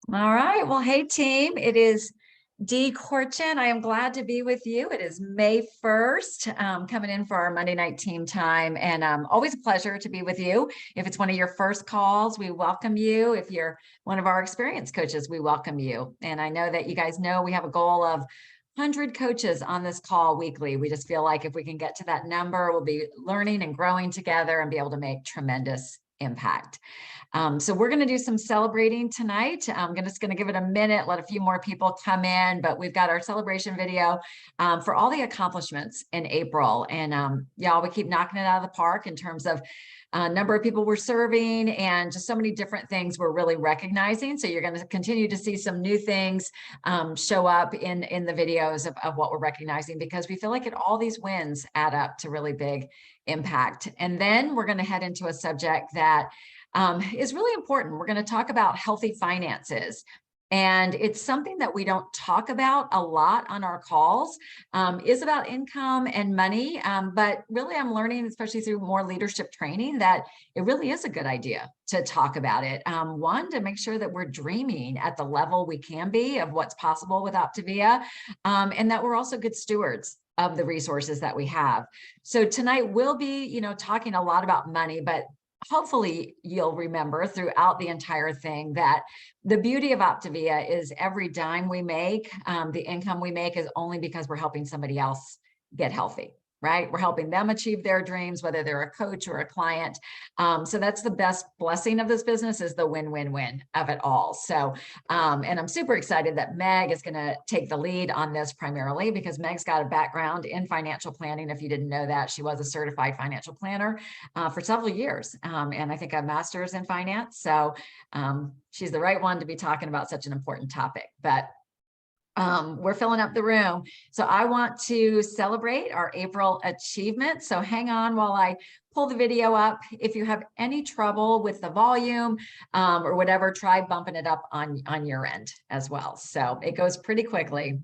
All right. Well, hey, team. It is Dee Corchin. I am glad to be with you. It is May 1st, coming in for our Monday night team time. And always a pleasure to be with you. If it's one of your first calls, we welcome you. If you're one of our experienced coaches, we welcome you. And I know that you guys know we have a goal of 100 coaches on this call weekly. We just feel like if we can get to that number, we'll be learning and growing together and be able to make tremendous impact. So we're going to do some celebrating tonight. I'm just going to give it a minute, let a few more people come in, but we've got our celebration video for all the accomplishments in April. And y'all, we keep knocking it out of the park in terms of number of people we're serving and just so many different things we're really recognizing. So you're going to continue to see some new things show up in the videos of what we're recognizing, because we feel like all these wins add up to really big impact. And then we're going to head into a subject that is really important. We're going to talk about healthy finances. And it's something that we don't talk about a lot on our calls, is about income and money. But really, I'm learning, especially through more leadership training, that it really is a good idea to talk about it. One, to make sure that we're dreaming at the level we can be of what's possible with Optavia, and that we're also good stewards of the resources that we have. So tonight we'll be, talking a lot about money, but hopefully you'll remember throughout the entire thing that the beauty of Optavia is every dime we make, the income we make, is only because we're helping somebody else get healthy, right? We're helping them achieve their dreams, whether they're a coach or a client. So that's the best blessing of this business, is the win-win-win of it all. So, and I'm super excited that Meg is going to take the lead on this primarily, because Meg's got a background in financial planning. If you didn't know that, she was a certified financial planner for several years, and I think a master's in finance. So she's the right one to be talking about such an important topic. But we're filling up the room. So I want to celebrate our April achievement. So hang on while I pull the video up. If you have any trouble with the volume or whatever, try bumping it up on your end as well. So it goes pretty quickly.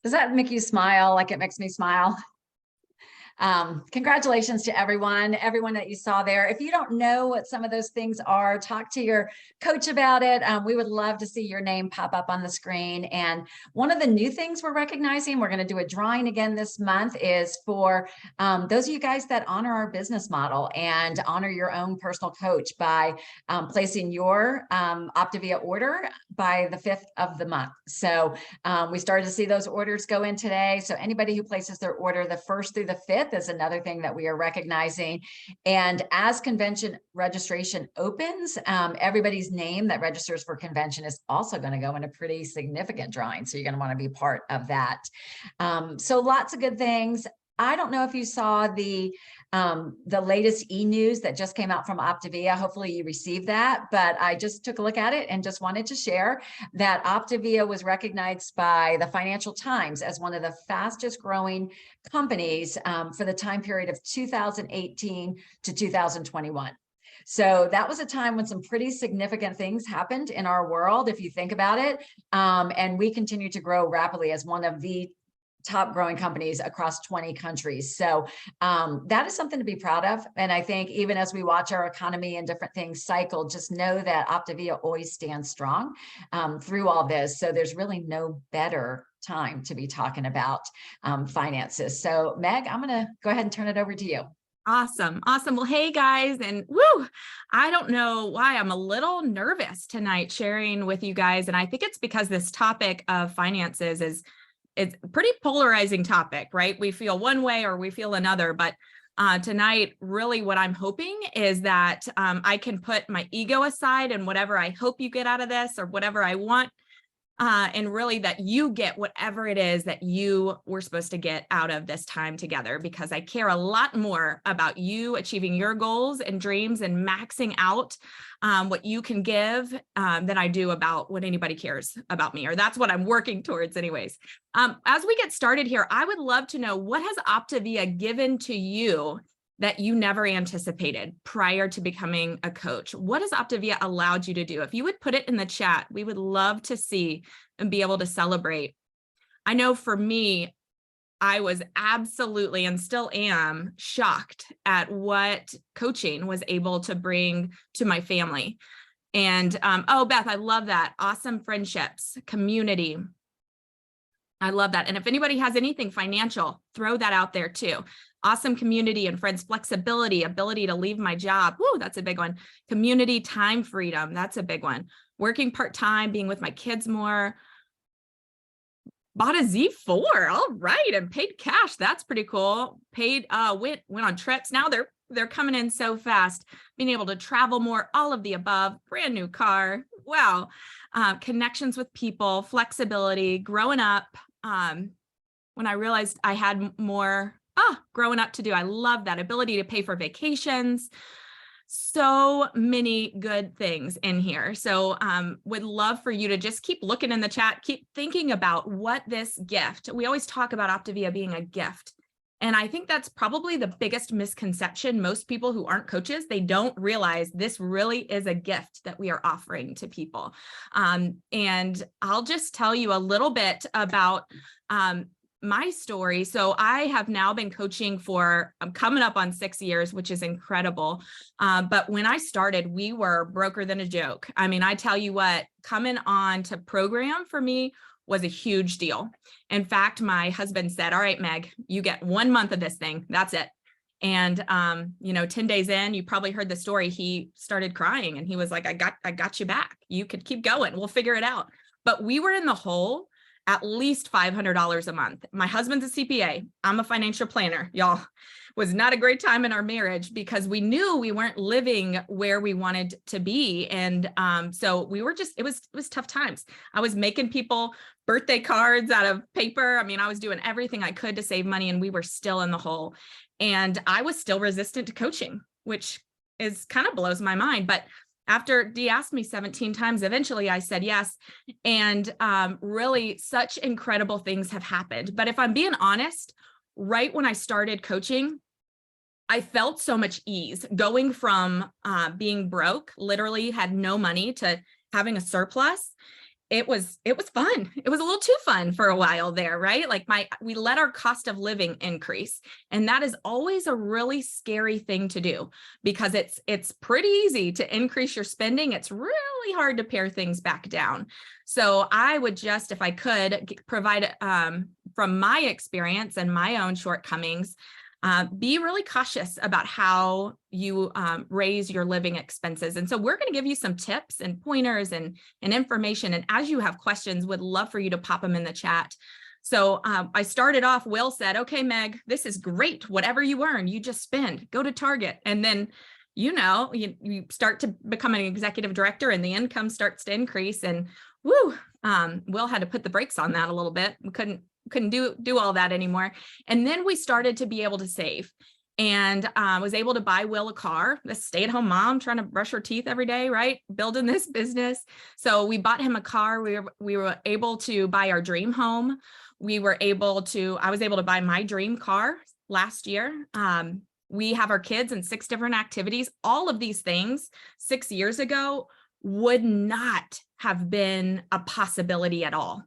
Does that make you smile like it makes me smile? Congratulations to everyone that you saw there. If you don't know what some of those things are, talk to your coach about it. We would love to see your name pop up on the screen. And one of the new things we're recognizing, we're going to do a drawing again this month, is for those of you guys that honor our business model and honor your own personal coach by placing your Optavia order by the 5th of the month. So we started to see those orders go in today. So anybody who places their order the 1st through the 5th is another thing that we are recognizing. And as convention registration opens, everybody's name that registers for convention is also going to go in a pretty significant drawing. So you're going to want to be part of that. So lots of good things. I don't know if you saw the latest e-news that just came out from Optavia. Hopefully you received that, but I just took a look at it and just wanted to share that Optavia was recognized by the Financial Times as one of the fastest growing companies for the time period of 2018 to 2021. So that was a time when some pretty significant things happened in our world, if you think about it. And we continue to grow rapidly as one of the top growing companies across 20 countries. So that is something to be proud of. And I think even as we watch our economy and different things cycle, just know that Optavia always stands strong through all this. So there's really no better time to be talking about finances. So Meg, I'm going to go ahead and turn it over to you. Awesome. Awesome. Well, hey guys, and woo, I don't know why I'm a little nervous tonight sharing with you guys. And I think it's because this topic of finances is it's a pretty polarizing topic, right? We feel one way or we feel another, but tonight, really what I'm hoping is that I can put my ego aside and whatever I hope you get out of this or whatever I want, and really that you get whatever it is that you were supposed to get out of this time together, because I care a lot more about you achieving your goals and dreams and maxing out what you can give than I do about what anybody cares about me, or that's what I'm working towards anyways. As we get started here, I would love to know, what has Optavia given to you that you never anticipated prior to becoming a coach? What has Optavia allowed you to do? If you would put it in the chat, we would love to see and be able to celebrate. I know for me, I was absolutely and still am shocked at what coaching was able to bring to my family. And oh, Beth, I love that. Awesome friendships, community. I love that. And if anybody has anything financial, throw that out there too. Awesome community and friends, flexibility, ability to leave my job. Woo, that's a big one. Community, time freedom. That's a big one. Working part-time, being with my kids more. Bought a Z4. All right. And paid cash. That's pretty cool. Paid, went on trips. Now they're coming in so fast. Being able to travel more, all of the above. Brand new car. Wow. Connections with people, flexibility, growing up. When I realized I had more growing up to do. I love that ability to pay for vacations. So many good things in here. So would love for you to just keep looking in the chat, keep thinking about what this gift, we always talk about Optavia being a gift. And I think that's probably the biggest misconception. Most people who aren't coaches, they don't realize this really is a gift that we are offering to people. And I'll just tell you a little bit about my story. So I have now been coaching for, I'm coming up on 6 years, which is incredible. But when I started, we were broker than a joke. I mean, I tell you what, coming on to program for me was a huge deal. In fact, my husband said, all right, Meg, you get 1 month of this thing. That's it. And, 10 days in, you probably heard the story. He started crying and he was like, I got you back. You could keep going. We'll figure it out. But we were in the hole at least $500 a month. My husband's a CPA. I'm a financial planner, y'all. Was not a great time in our marriage because we knew we weren't living where we wanted to be. And so we were just, it was tough times. I was making people birthday cards out of paper. I mean, I was doing everything I could to save money and we were still in the hole. And I was still resistant to coaching, which is kind of blows my mind. But after Dee asked me 17 times, eventually I said yes. And really such incredible things have happened. But if I'm being honest, right when I started coaching, I felt so much ease going from being broke, literally had no money, to having a surplus. It was fun. It was a little too fun for a while there, right? Like we let our cost of living increase. And that is always a really scary thing to do because it's pretty easy to increase your spending. It's really hard to pare things back down. So I would just, if I could, provide from my experience and my own shortcomings, be really cautious about how you raise your living expenses. And so we're going to give you some tips and pointers and information. And as you have questions, would love for you to pop them in the chat. So I started off, Will said, okay, Meg, this is great. Whatever you earn, you just spend, go to Target. And then, you start to become an executive director and the income starts to increase and woo, Will had to put the brakes on that a little bit. We couldn't do all that anymore. And then we started to be able to save, and was able to buy Will a car, the stay-at-home mom trying to brush her teeth every day, right? Building this business. So we bought him a car. We were able to buy our dream home. I was able to buy my dream car last year. We have our kids in 6 different activities. All of these things 6 years ago would not have been a possibility at all.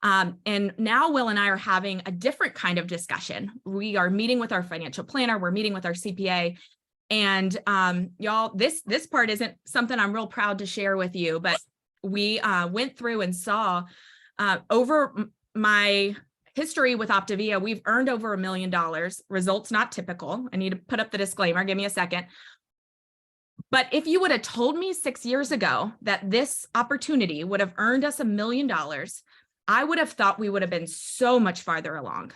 And now Will and I are having a different kind of discussion. We are meeting with our financial planner. We're meeting with our CPA. And y'all, this part isn't something I'm real proud to share with you, but we went through and saw over my history with Optavia, we've earned over $1 million. Results not typical. I need to put up the disclaimer. Give me a second. But if you would have told me 6 years ago that this opportunity would have earned us $1 million, I would have thought we would have been so much farther along.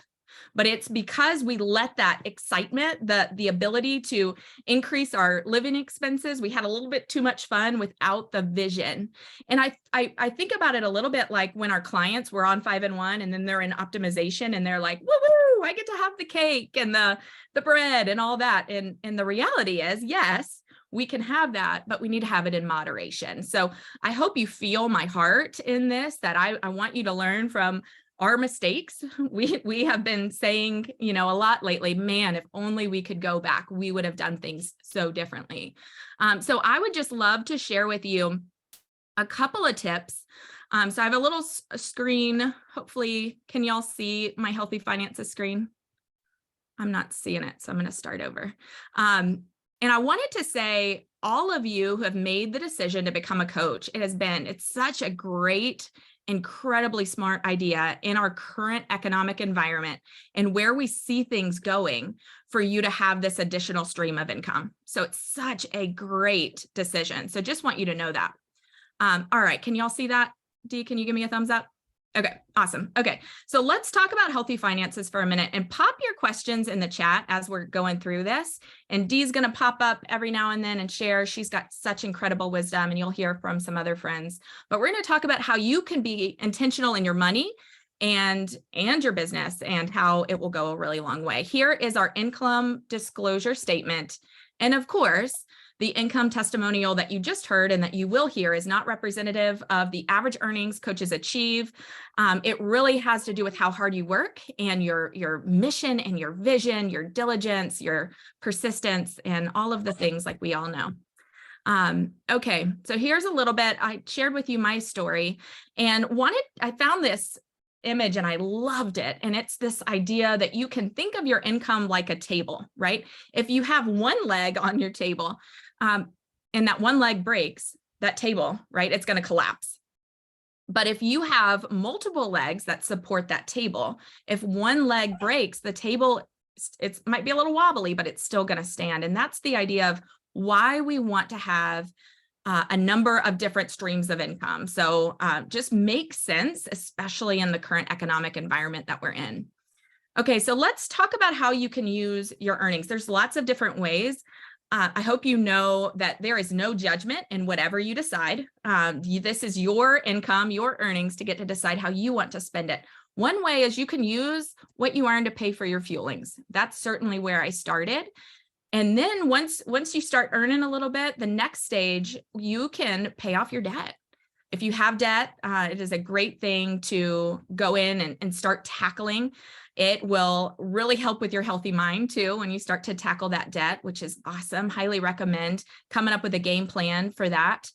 But it's because we let that excitement, the ability to increase our living expenses, we had a little bit too much fun without the vision. And I think about it a little bit like when our clients were on 5 and 1 and then they're in optimization and they're like, woo, I get to have the cake and the bread and all that. And the reality is, yes, we can have that, but we need to have it in moderation. So I hope you feel my heart in this, that I want you to learn from our mistakes. We have been saying, a lot lately, man, if only we could go back, we would have done things so differently. So I would just love to share with you a couple of tips. So I have a little screen. Hopefully, can y'all see my Healthy Finances screen? I'm not seeing it, so I'm going to start over. And I wanted to say, all of you who have made the decision to become a coach, it's such a great, incredibly smart idea in our current economic environment and where we see things going for you to have this additional stream of income. So it's such a great decision. So just want you to know that. All right, can y'all see that? Dee, can you give me a thumbs up? Okay, awesome. Okay, so let's talk about healthy finances for a minute and pop your questions in the chat as we're going through this. And Dee's going to pop up every now and then and share. She's got such incredible wisdom, and you'll hear from some other friends. But we're going to talk about how you can be intentional in your money and your business and how it will go a really long way. Here is our income disclosure statement. And of course, the income testimonial that you just heard and that you will hear is not representative of the average earnings coaches achieve. It really has to do with how hard you work and your mission and your vision, your diligence, your persistence, and all of the things like we all know. Okay, so here's a little bit. I shared with you my story and I found this image and I loved it. And it's this idea that you can think of your income like a table, right? If you have one leg on your table, and that one leg breaks, that table, right, it's going to collapse. But if you have multiple legs that support that table, if one leg breaks, the table, it might be a little wobbly, but it's still going to stand. And that's the idea of why we want to have a number of different streams of income. So just makes sense, especially in the current economic environment that we're in. Okay, so let's talk about how you can use your earnings. There's lots of different ways. I hope you know that there is no judgment in whatever you decide. This is your income, your earnings, to get to decide how you want to spend it. One way is you can use what you earn to pay for your fuelings. That's certainly where I started. And then once you start earning a little bit, the next stage, you can pay off your debt. If you have debt, it is a great thing to go in and start tackling. It will really help with your healthy mind too when you start to tackle that debt, which is awesome. Highly recommend coming up with a game plan for that.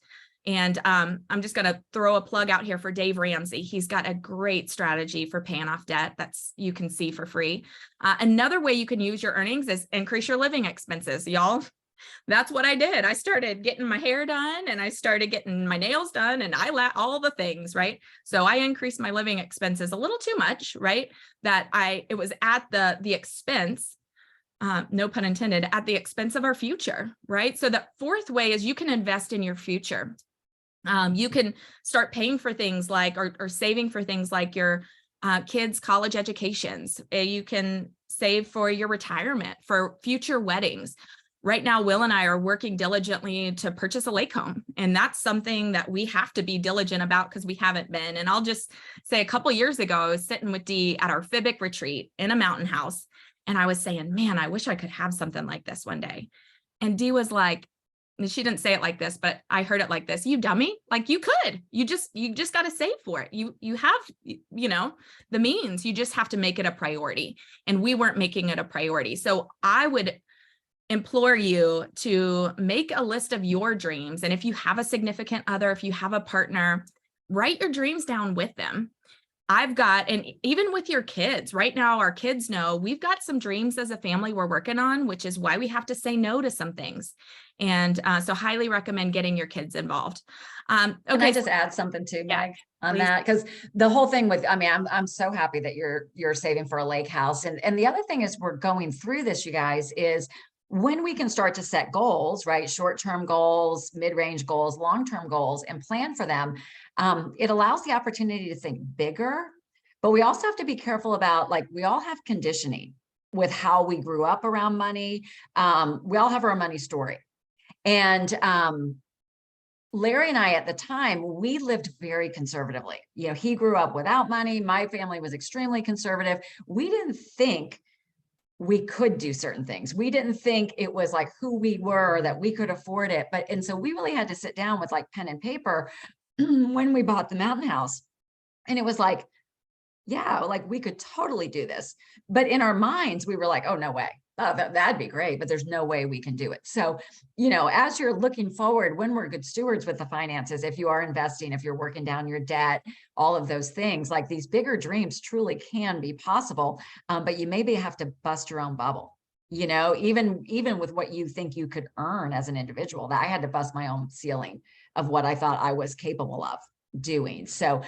And I'm just going to throw a plug out here for Dave Ramsey. He's got a great strategy for paying off debt you can see for free. Another way you can use your earnings is increase your living expenses, y'all. That's what I did. I started getting my hair done and I started getting my nails done and all the things, right? So I increased my living expenses a little too much, right? It was at the expense, no pun intended, at the expense of our future, right? So the fourth way is you can invest in your future. You can start paying for things like, or saving for things like your kids' college educations. You can save for your retirement, for future weddings. Right now, Will and I are working diligently to purchase a lake home. And that's something that we have to be diligent about because we haven't been. And I'll just say a couple of years ago, I was sitting with Dee at our Fibic retreat in a mountain house. And I was saying, man, I wish I could have something like this one day. And Dee was like, and she didn't say it like this, but I heard it like this: you dummy, like you could, you just got to save for it. You have, the means, you just have to make it a priority. And we weren't making it a priority. So I would implore you to make a list of your dreams. And if you have a significant other, if you have a partner, write your dreams down with them. And even with your kids right now, our kids know we've got some dreams as a family we're working on, which is why we have to say no to some things. And so highly recommend getting your kids involved. Can I just add something too, Meg, on please. that? Because the whole thing with, I'm so happy that you're saving for a lake house. And the other thing is we're going through this, you guys, is when we can start to set goals, right? Short-term goals, mid-range goals, long-term goals, and plan for them. It allows the opportunity to think bigger, but we also have to be careful about, like, we all have conditioning with how we grew up around money. We all have our money story. And Larry and I, at the time, we lived very conservatively. He grew up without money. My family was extremely conservative. We didn't think we could do certain things. We didn't think it was like who we were, that we could afford it. And so we really had to sit down with like pen and paper when we bought the mountain house. And it was like, yeah, like we could totally do this. But in our minds, we were like, oh, no way. Oh, that'd be great, but there's no way we can do it. So, as you're looking forward, when we're good stewards with the finances, if you are investing, if you're working down your debt, all of those things, like these bigger dreams truly can be possible. But you maybe have to bust your own bubble, even with what you think you could earn as an individual. That I had to bust my own ceiling of what I thought I was capable of doing. So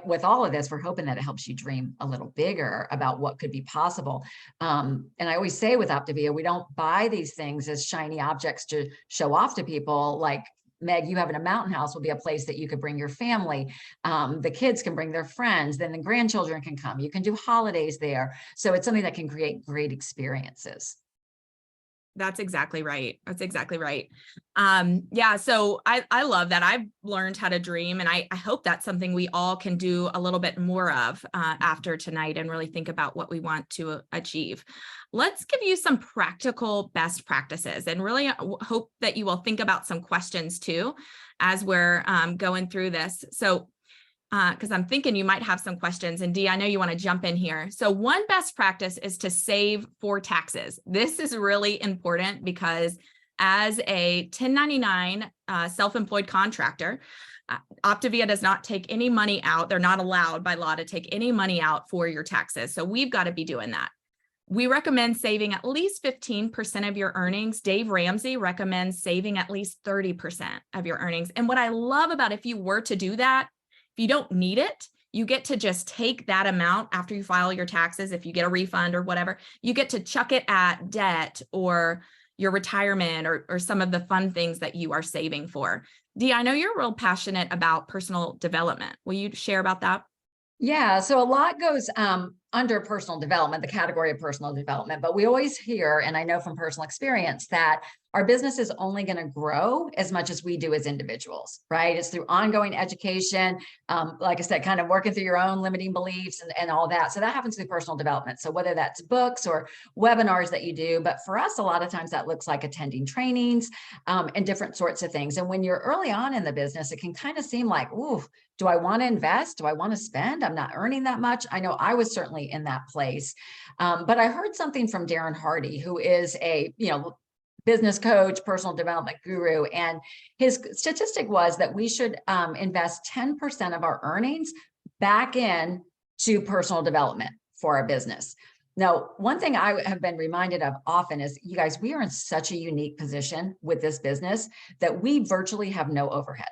with all of this, we're hoping that it helps you dream a little bigger about what could be possible. And I always say with Optavia, we don't buy these things as shiny objects to show off to people. Like, Meg, you having a mountain house will be a place that you could bring your family. The kids can bring their friends, then the grandchildren can come. You can do holidays there. So it's something that can create great experiences. That's exactly right. That's exactly right. Yeah. So I love that. I've learned how to dream, and I hope that's something we all can do a little bit more of after tonight and really think about what we want to achieve. Let's give you some practical best practices, and really hope that you will think about some questions too as we're going through this. So because I'm thinking you might have some questions, and Dee, I know you want to jump in here. So one best practice is to save for taxes. This is really important because as a 1099 self-employed contractor, Optavia does not take any money out. They're not allowed by law to take any money out for your taxes. So we've got to be doing that. We recommend saving at least 15% of your earnings. Dave Ramsey recommends saving at least 30% of your earnings. And what I love about, if you were to do that, if you don't need it, you get to just take that amount after you file your taxes. If you get a refund or whatever, you get to chuck it at debt or your retirement or some of the fun things that you are saving for. Dee, I know you're real passionate about personal development. Will you share about that? Yeah, so a lot goes under personal development, the category of personal development, but we always hear, and I know from personal experience, that our business is only going to grow as much as we do as individuals, right? It's through ongoing education, like I said, kind of working through your own limiting beliefs and all that. So that happens through personal development. So whether that's books or webinars that you do, but for us, a lot of times that looks like attending trainings and different sorts of things. And when you're early on in the business, it can kind of seem like, ooh, do I want to invest? Do I want to spend? I'm not earning that much. I know I was certainly in that place. But I heard something from Darren Hardy, who is a, business coach, personal development guru. And his statistic was that we should invest 10% of our earnings back in to personal development for our business. Now, one thing I have been reminded of often is, you guys, we are in such a unique position with this business that we virtually have no overhead.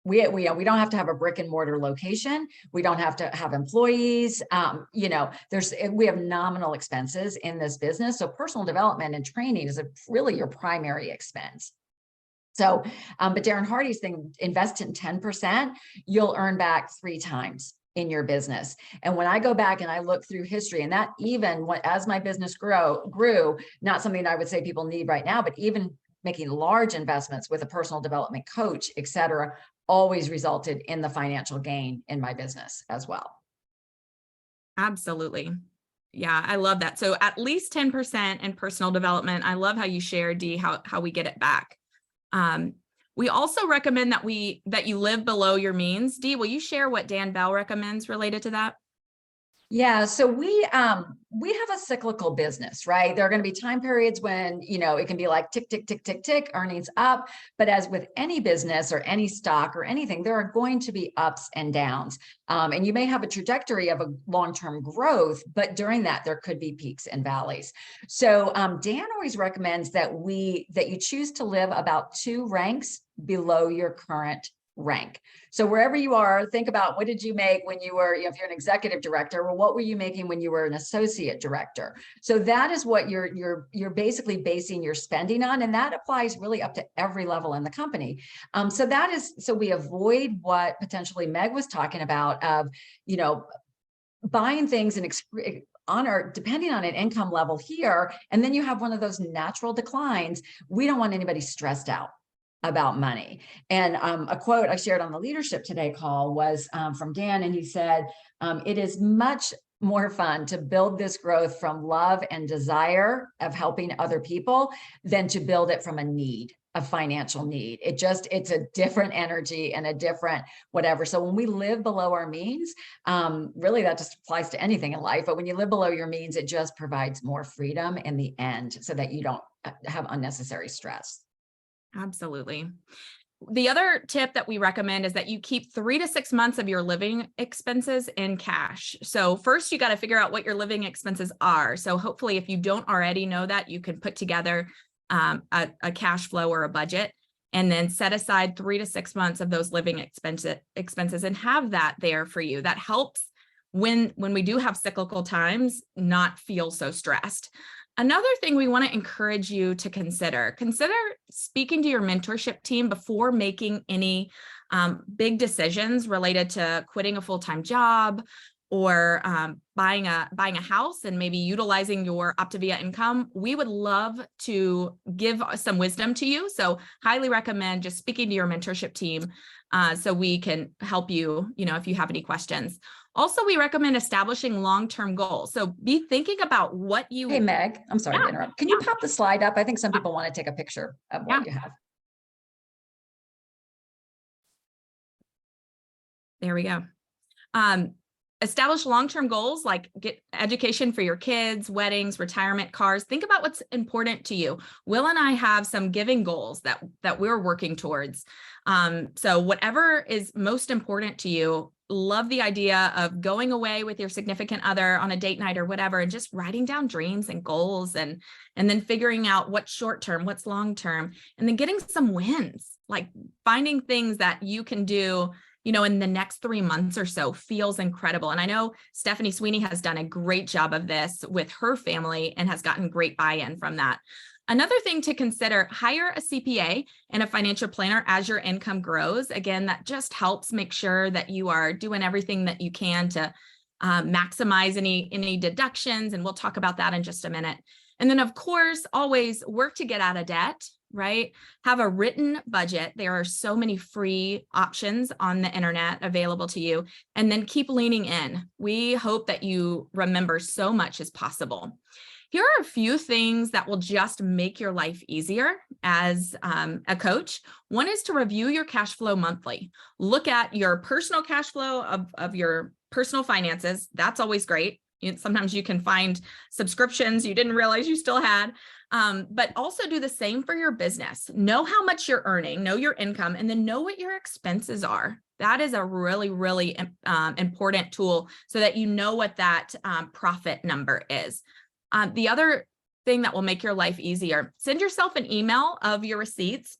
We don't have to have a brick and mortar location. We don't have to have employees. We have nominal expenses in this business. So personal development and training is really your primary expense. So, but Darren Hardy's thing, invest in 10%, you'll earn back 3 times in your business. And when I go back and I look through history, and that even as my business grew, not something I would say people need right now, but even making large investments with a personal development coach, et cetera, always resulted in the financial gain in my business as well. Absolutely. Yeah, I love that. So at least 10% in personal development. I love how you share, Dee, how we get it back. We also recommend that you live below your means. Dee, will you share what Dan Bell recommends related to that? Yeah, so we have a cyclical business, right? There are going to be time periods when, it can be like tick, tick, tick, tick, tick, earnings up. But as with any business or any stock or anything, there are going to be ups and downs. And you may have a trajectory of a long-term growth, but during that, there could be peaks and valleys. So Dan always recommends that you choose to live about 2 ranks below your current rank. So wherever you are, think about, what did you make when you were, if you're an executive director, well, what were you making when you were an associate director? So that is what you're basically basing your spending on. And that applies really up to every level in the company. So we avoid what potentially Meg was talking about of, buying things and depending on an income level here, and then you have one of those natural declines. We don't want anybody stressed out about money. And a quote I shared on the Leadership Today call was from Dan, and he said, it is much more fun to build this growth from love and desire of helping other people than to build it from a financial need. It's a different energy and a different whatever. So when we live below our means, really that just applies to anything in life. But when you live below your means, it just provides more freedom in the end so that you don't have unnecessary stress. Absolutely. The other tip that we recommend is that you keep 3 to 6 months of your living expenses in cash. So first, you got to figure out what your living expenses are. So hopefully, if you don't already know that, you can put together a cash flow or a budget, and then set aside 3 to 6 months of those living expenses and have that there for you. That helps when we do have cyclical times, not feel so stressed. Another thing we want to encourage you to consider speaking to your mentorship team before making any big decisions related to quitting a full-time job or buying a house and maybe utilizing your Optavia income. We would love to give some wisdom to you. So highly recommend just speaking to your mentorship team so we can help you, if you have any questions. Also, we recommend establishing long-term goals. So be thinking about what you— Hey, Meg, I'm sorry to interrupt. Can you pop the slide up? I think some people want to take a picture of what you have. There we go. Establish long-term goals like get education for your kids, weddings, retirement, cars. Think about what's important to you. Will and I have some giving goals that we're working towards. So whatever is most important to you, love the idea of going away with your significant other on a date night or whatever, and just writing down dreams and goals and then figuring out what's short-term, what's long-term, and then getting some wins, like finding things that you can do in the next 3 months or so feels incredible. And I know Stephanie Sweeney has done a great job of this with her family and has gotten great buy-in from that. Another thing to consider, hire a CPA and a financial planner as your income grows. Again, that just helps make sure that you are doing everything that you can to maximize any deductions. And we'll talk about that in just a minute. And then, of course, always work to get out of debt, right? Have a written budget. There are so many free options on the internet available to you. And then keep leaning in. We hope that you remember so much as possible. Here are a few things that will just make your life easier as a coach. One is to review your cash flow monthly. Look at your personal cash flow of your personal finances. That's always great. Sometimes you can find subscriptions you didn't realize you still had, but also do the same for your business. Know how much you're earning, know your income, and then know what your expenses are. That is a really, really important tool so that you know what that profit number is. The other thing that will make your life easier, send yourself an email of your receipts.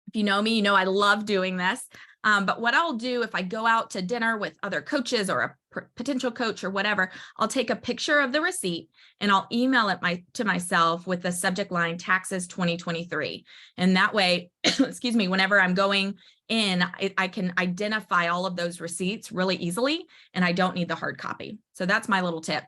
If you know me, you know I love doing this. But what I'll do if I go out to dinner with other coaches or a potential coach or whatever, I'll take a picture of the receipt and I'll email it to myself with the subject line taxes 2023. And that way, excuse me, whenever I'm going in, I can identify all of those receipts really easily and I don't need the hard copy. So that's my little tip.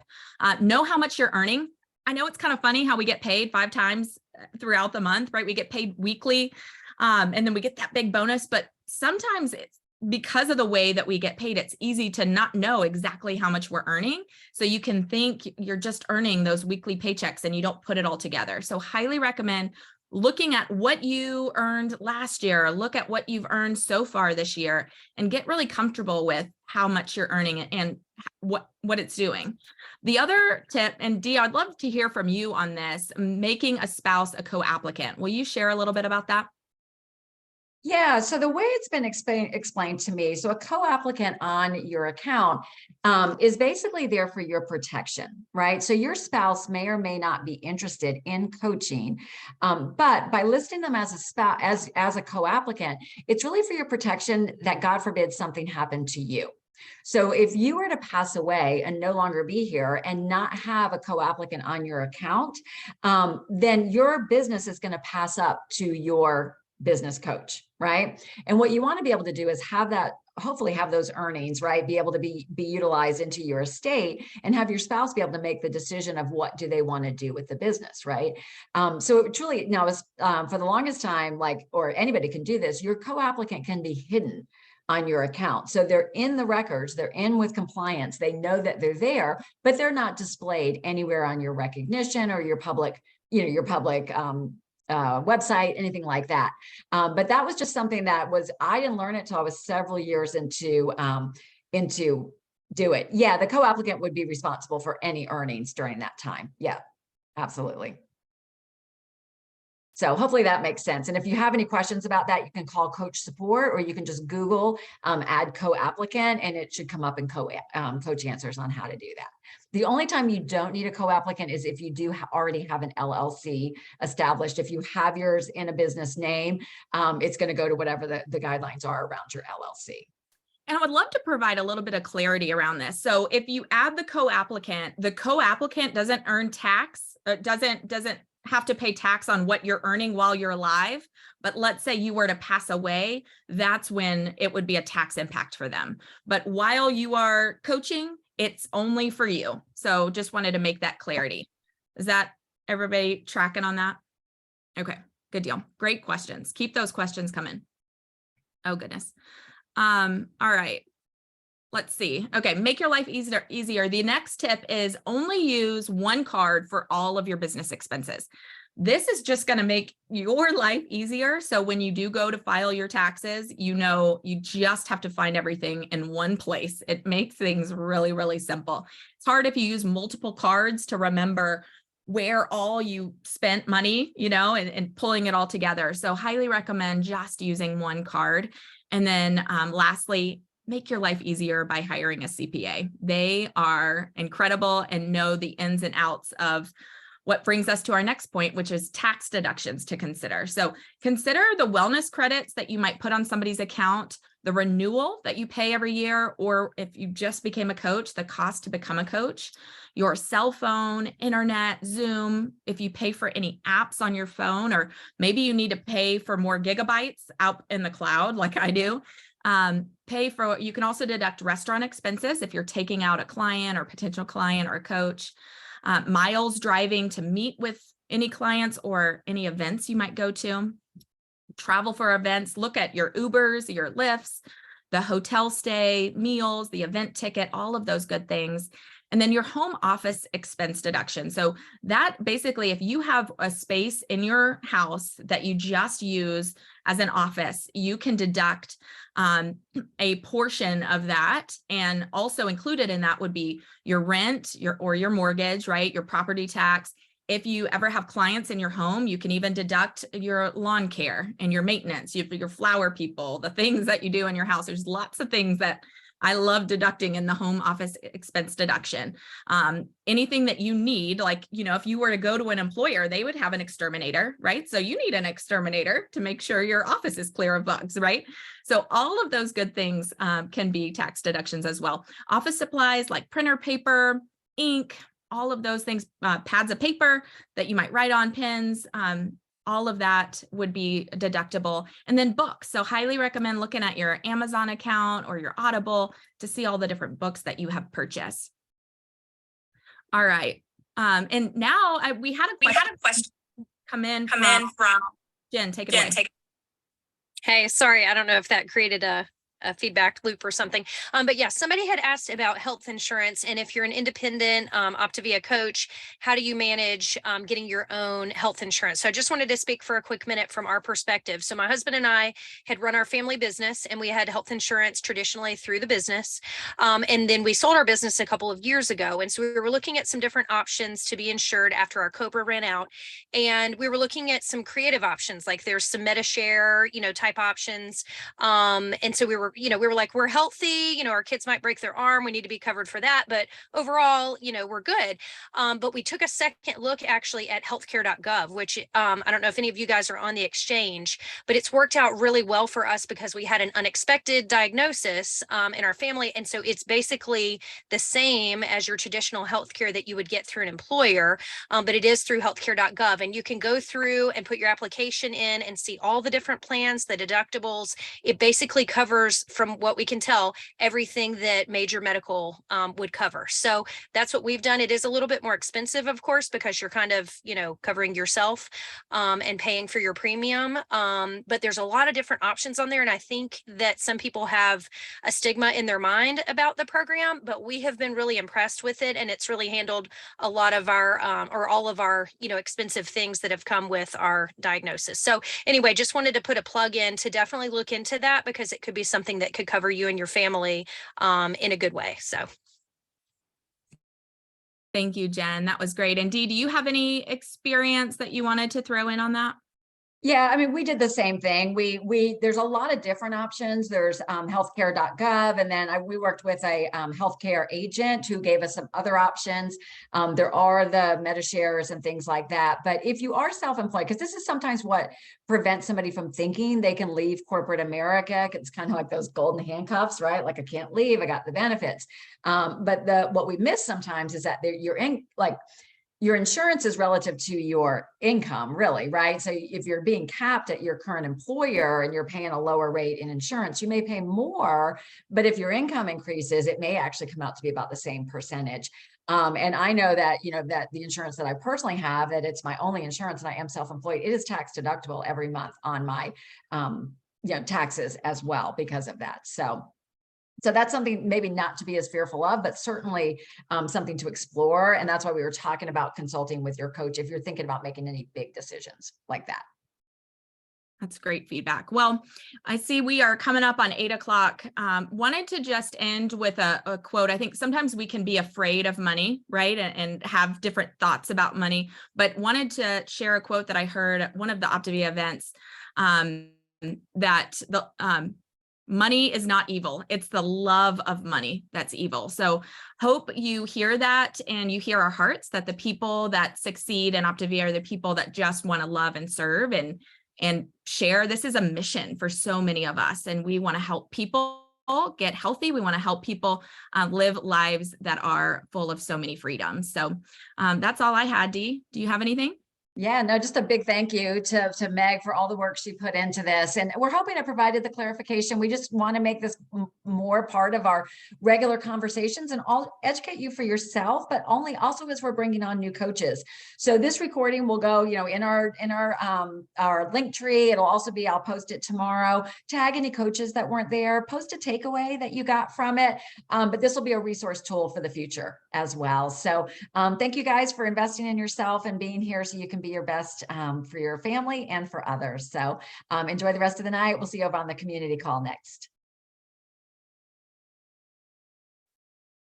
Know how much you're earning. I know it's kind of funny how we get paid 5 times throughout the month, right? We get paid weekly, and then we get that big bonus, but sometimes it's because of the way that we get paid, it's easy to not know exactly how much we're earning. So you can think you're just earning those weekly paychecks and you don't put it all together. So highly recommend looking at what you earned last year, look at what you've earned so far this year, and get really comfortable with how much you're earning and what it's doing. The other tip, and Dee, I'd love to hear from you on this, making a spouse a co-applicant. Will you share a little bit about that? Yeah, so the way it's been explained to me, so a co-applicant on your account is basically there for your protection, right? So your spouse may or may not be interested in coaching, but by listing them as a spouse, as a co-applicant, it's really for your protection that God forbid something happened to you. So if you were to pass away and no longer be here and not have a co-applicant on your account, then your business is going to pass up to your business coach, right? And what you want to be able to do is have that, hopefully have those earnings, right? Be able to be utilized into your estate and have your spouse be able to make the decision of what do they want to do with the business, right? So it truly, now is for the longest time, like, or anybody can do this, your co-applicant can be hidden on your account. So they're in the records, they're in with compliance, they know that they're there, but they're not displayed anywhere on your recognition or your public, your public website, anything like that. But that was just something that was, I didn't learn it till I was several years into do it. Yeah, the co-applicant would be responsible for any earnings during that time. Yeah, absolutely. So hopefully that makes sense. And if you have any questions about that, you can call coach support, or you can just Google add co-applicant, and it should come up in coach answers on how to do that. The only time you don't need a co-applicant is if you do already have an LLC established. If you have yours in a business name, it's going to go to whatever the guidelines are around your LLC. And I would love to provide a little bit of clarity around this. So if you add the co-applicant doesn't earn tax, doesn't have to pay tax on what you're earning while you're alive. But let's say you were to pass away, that's when it would be a tax impact for them. But while you are coaching, it's only for you. So just wanted to make that clarity. Is that everybody tracking on that? Okay, good deal. Great questions. Keep those questions coming. Oh, goodness. All right. Let's see. Okay, make your life easier. The next tip is only use one card for all of your business expenses. This is just going to make your life easier. So when you do go to file your taxes, you just have to find everything in one place. It makes things really, really simple. It's hard if you use multiple cards to remember where all you spent money, and pulling it all together. So highly recommend just using one card. And then lastly, make your life easier by hiring a CPA. They are incredible and know the ins and outs of what brings us to our next point, which is tax deductions to consider. So consider the wellness credits that you might put on somebody's account, the renewal that you pay every year, or if you just became a coach, the cost to become a coach, your cell phone, internet, Zoom, if you pay for any apps on your phone, or maybe you need to pay for more gigabytes out in the cloud like I do. You can also deduct restaurant expenses if you're taking out a client or potential client or a coach, miles driving to meet with any clients or any events you might go to, travel for events, look at your Ubers, your Lyfts, the hotel stay, meals, the event ticket, all of those good things. And then your home office expense deduction. So that basically, if you have a space in your house that you just use as an office, you can deduct a portion of that. And also included in that would be your rent, your mortgage, right? Your property tax. If you ever have clients in your home, you can even deduct your lawn care and your maintenance, your flower people, the things that you do in your house. There's lots of things that I love deducting in the home office expense deduction. Anything that you need, like, if you were to go to an employer, they would have an exterminator, right? So you need an exterminator to make sure your office is clear of bugs, right? So all of those good things can be tax deductions as well. Office supplies like printer paper, ink, all of those things, pads of paper that you might write on, pens, all of that would be deductible. And then books. So highly recommend looking at your Amazon account or your Audible to see all the different books that you have purchased. All right. And now we had a question come in from Jen. Take it away. Hey, sorry, I don't know if that created a feedback loop or something. But yeah, somebody had asked about health insurance, and if you're an independent Optavia coach, how do you manage getting your own health insurance? So I just wanted to speak for a quick minute from our perspective. So my husband and I had run our family business, and we had health insurance traditionally through the business. And then we sold our business a couple of years ago. And so we were looking at some different options to be insured after our COBRA ran out. And we were looking at some creative options, like there's some MetaShare, type options. And so we were like, we're healthy, our kids might break their arm. We need to be covered for that. But overall, we're good. But we took a second look actually at healthcare.gov, which I don't know if any of you guys are on the exchange, but it's worked out really well for us because we had an unexpected diagnosis in our family. And so it's basically the same as your traditional healthcare that you would get through an employer, but it is through healthcare.gov. And you can go through and put your application in and see all the different plans, the deductibles. It basically covers, from what we can tell, everything that major medical would cover. So that's what we've done. It is a little bit more expensive, of course, because you're kind of, covering yourself and paying for your premium. But there's a lot of different options on there. And I think that some people have a stigma in their mind about the program, but we have been really impressed with it. And it's really handled a lot of our, or all of our, expensive things that have come with our diagnosis. So anyway, just wanted to put a plug in to definitely look into that, because it could be something that could cover you and your family in a good way. So Thank you, Jen. That was great. And Dee, do you have any experience that you wanted to throw in on that? Yeah, I mean, we did the same thing. There's a lot of different options. There's healthcare.gov, and then we worked with a healthcare agent who gave us some other options. There are the MetaShares and things like that. But if you are self-employed, because this is sometimes what prevents somebody from thinking they can leave corporate America. It's kind of like those golden handcuffs, right? Like, I can't leave, I got the benefits. But what we miss sometimes is that you're in, like, your insurance is relative to your income, really, right? So if you're being capped at your current employer and you're paying a lower rate in insurance, you may pay more, but if your income increases, it may actually come out to be about the same percentage. And I know that, that the insurance that I personally have, that it's my only insurance and I am self-employed, it is tax deductible every month on my, taxes as well because of that. So that's something maybe not to be as fearful of, but certainly something to explore. And that's why we were talking about consulting with your coach if you're thinking about making any big decisions like that. That's great feedback. Well, I see we are coming up on 8 o'clock. Wanted to just end with a quote. I think sometimes we can be afraid of money, right? And have different thoughts about money, but wanted to share a quote that I heard at one of the Optavia events, that the money is not evil. It's the love of money that's evil. So hope you hear that and you hear our hearts, that the people that succeed in Optavia are the people that just want to love and serve and share. This is a mission for so many of us, and we want to help people get healthy. We want to help people live lives that are full of so many freedoms. So that's all I had. Dee, do you have anything? Yeah, no, just a big thank you to Meg for all the work she put into this. And we're hoping I provided the clarification. We just want to make this more part of our regular conversations and educate you for yourself, but also as we're bringing on new coaches. So this recording will go, in our link tree. It'll also be, I'll post it tomorrow. Tag any coaches that weren't there, post a takeaway that you got from it. But this will be a resource tool for the future as well. So thank you guys for investing in yourself and being here so you can be your best for your family and for others. So enjoy the rest of the night. We'll see you over on the community call next.